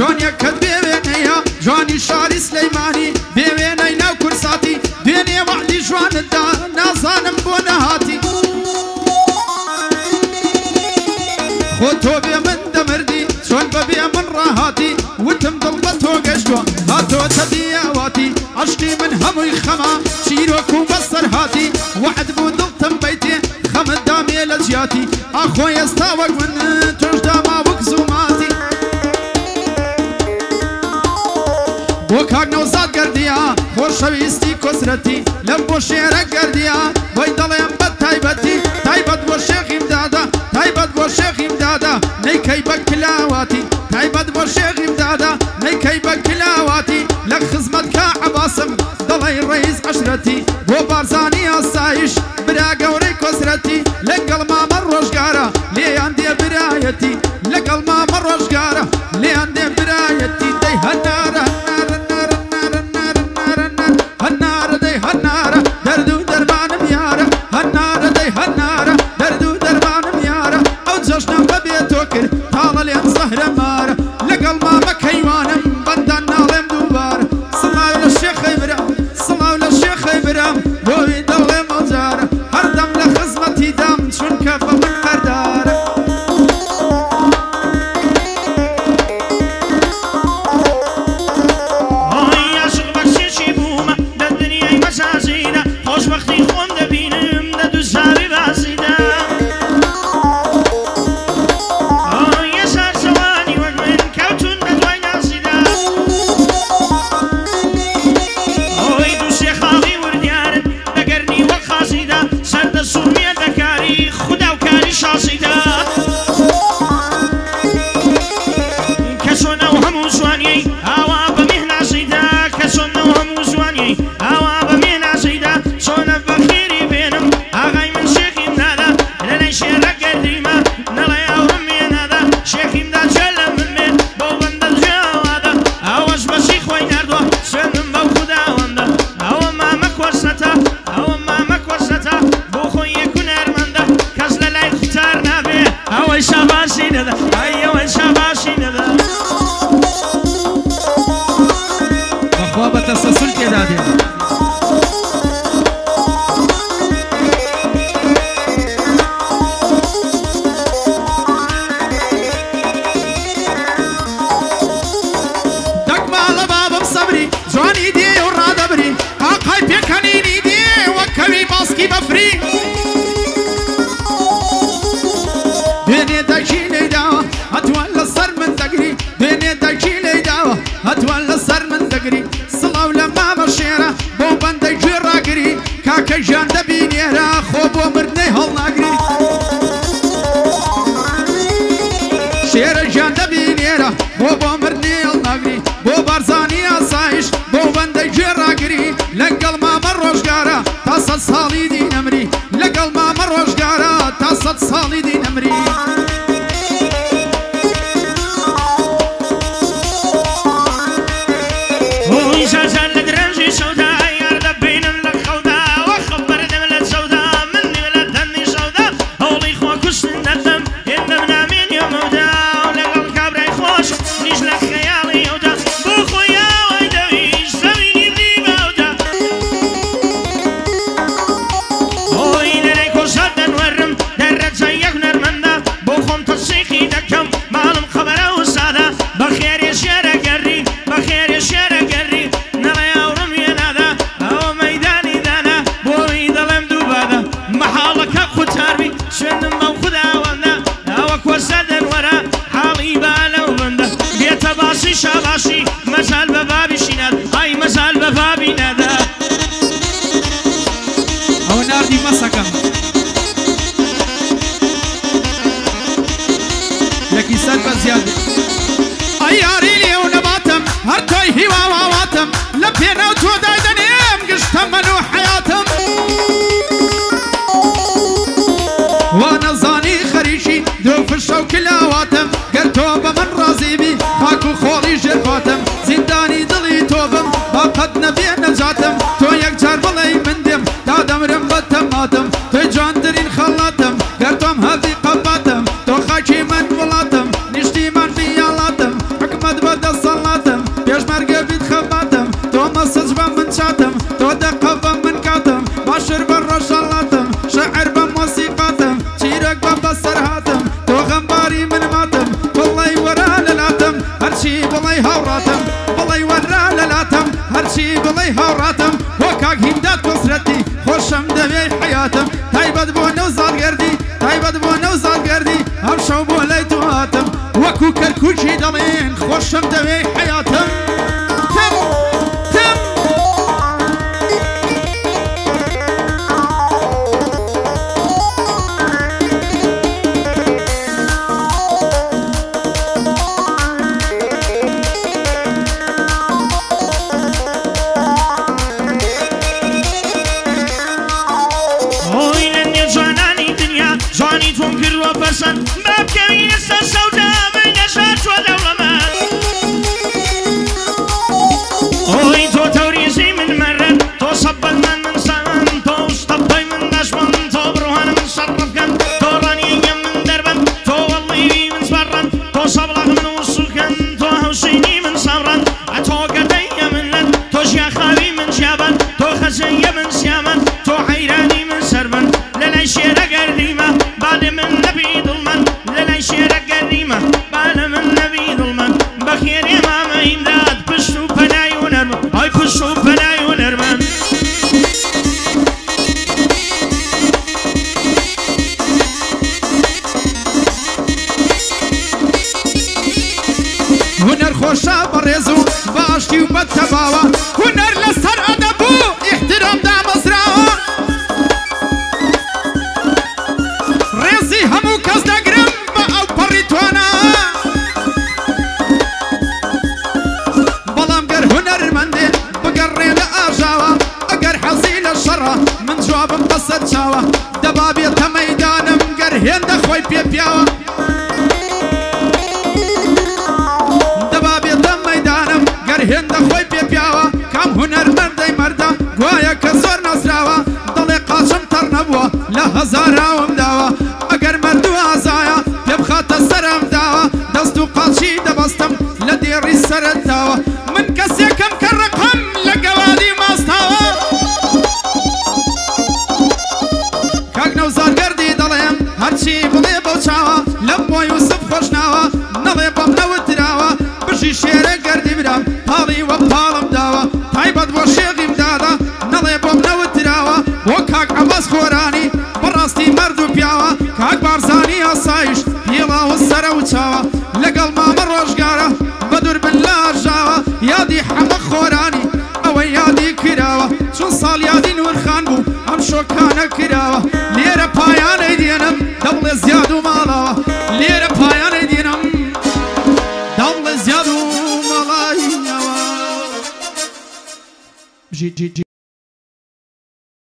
جوانیە کەت بێوێنەیە جوانی شاری سلەیمانی بێوێنەی ناو کورساتی دوێنێ وەعدی جوانتدا نازانم بۆ نەهاتی خۆ تۆ بێ من دەمردی چۆن بەبێ من ڕاهاتی وتم دڵ بە تۆ گەشتووە هاتۆتە دیاواتی عەشقی من هەمووی خەما چیرۆک و بەسەر هاتی وعد بوو دڵتم بەیتێ خەمت دامێ لە جیاتی ئاخۆ ئێستا وەک من تۆش داما وەک زووماتی بۆ کاک نەوزاد گەردیە خۆشەویستی کۆسرەتی لەم بۆ شێرە گەردیە بۆی دەڵێم بە تایبەتی تایبەت بۆ شێخیم دادا تایبەت بۆ شێخیم دادا نەیکەی بە کلاواتی تایبەت بۆ شێخیم دادا نەیکەی بە کلاواتی لە خزمەت کا عەباسم دەڵێی ڕەیس عەشرەتی بۆ بارزانی ئاسایش برا گەورەی کۆسرەتی لەگەڵ مامە ڕۆژگارە لێیان دێ برایەتی لەگەڵ مامە ڕۆژگارە لێیان دێ برایەتی دەی هەنارە هەنارە دەی هەنارە دەرد و دەرمانم یارە هەنارە دەی هەنارە دەرد و دەرمانم یارە ئەو جەژنم بەبێ تۆ کرد تاڵە لێم زەهرە مارە لەگەڵ مامە کەیوانم بەندان ناڵێم دووبارە سڵاو لە شێخەی برام سڵاو لە شێخەی برام بۆی دەڵێم ئەو جارە هەردەم لە خزمەتی دام چونکە بە من هەردارە تسلسل تێدا دێ دەکماڵە بابم سەبری جوانی دێ و ڕادەبری قاقای پێکەنینی دێ وەکەوی باسکی بەفری دوێنێ دەکی لێداوە هەتوان لەسەر من دەگری دوێنێ دەکی لێداوە هەتوان لەسەر من دەگری سڵاو لە مامە شێرە بۆ بەندەی گوێ ڕاگری کاکە ژیان دەبینێرە خۆ بۆ مردنەی هەڵناگری شێرە ژیان دەبینێرە خۆ بۆ مردنەی هەڵناگری بۆ بارزانی ئاسایش بۆ بەندەی گوێ ڕاگری لەگەڵ مامە ڕۆژگارە تا سەد ساڵی دینەمری لەگەڵ مامە ڕۆژگارە تا سەد ساڵی دینەمری شاباشی مزال به بابی شیناد های مزال به بابی نده او ناردی مسکم یکی سر بزیاد ای یاری لیو نباتم هر توی هیوا واتم لپینا و تو دایدنیم گشتم منو حیاتم وانا زانی خریشی دو فشو کلاواتم گر تو بمن رازی بی خاکو خوری جرفاتم زندانی دلی توبم با قد نبی نجاتم تو یک جار بلی مندم تا دمرم بتماتم تو جان درین خلاتم گر توم هفی قباتم تو خاکی من ولاتم نشتی من فیالاتم حکمت بدست کوچی دەڵێن خۆشم دەوێ حیاتم تم تم جوانی تۆم کردوە پەسەند بابکەوی ئێستا سەودا بەنگەشە چوە دەوڵەمەند ئۆی تۆ تەوریزی من مەرن تۆ سەبەت من سەمەن تۆ شتەپەی من دەشمەن تۆ بڕوانە من شەڕەفکەن تۆ ڕانیەگەم من دەربەن تۆ وەڵیوی من سپەڕەن تۆ سەبڵەق من وسوکەن تۆ هەوسینی من سەڕەن ئەتۆ گەدەیە من لەن تۆ ژیاخاوی من جیابەن تۆ خەزەیە من سیامەن تۆ حەیرانی من سەربەن لەلای شێرە گەردیمە بالي من نبي ظلمن للاي شيرك قديمة بالي من نبي ظلمن بخير يا ماما إمداد بشو بناي ونرمن هاي بشو بناي ونرمن هنر خوشا برزو باشتي وبتباوة هنر لسر أدبو احترام دا مزراوة رزي همو كز دقرم بأو بريتوانا بلام قر هنر مندي بقري لآجاوة اقر حزين الشرة من جواب مقصد شاوة دبابي تميدانم قر هند خوي بيبياوة هند خوي بيبياوة كم هنر مردي مردا قوايا كزور نصراوة ضلي قاشم ترنبوة لا هزارة ومداوة اگر مردو عزايا بيبخات السرم داوة دستو قاشي دبستم لديري السرداوة من كسي كم كالرقم لقوالي ماستاوة كاك نوزار قردي ضليم هرشي بلي بوشاوة لبو يوسف خوشناوة نضي بمنو الدراوة بشي شيري قردي برام پاڵی وە پاڵم داوە تایبەت بۆ شێغیم دادا نەڵێ بۆم نەوتراوە بۆ کاک عەباس خۆرانی بەڕاستی مەرد و پیاوە کاک بارزانی ئاسایش پێڵاوە سەرە و چاوە لەگەڵ مامە ڕۆژگارە بەدور بن لە ئاژاوە یادی حەمە خۆرانی ئەوەی یادی کراوە چون ساڵ یادی نورخان بوو ئەم شۆکانە کراوە لێرە پایانەی دێنم دەڵێ زیاد و ماڵەوە لێرە پایانەی دێنم دەڵێ زیاد و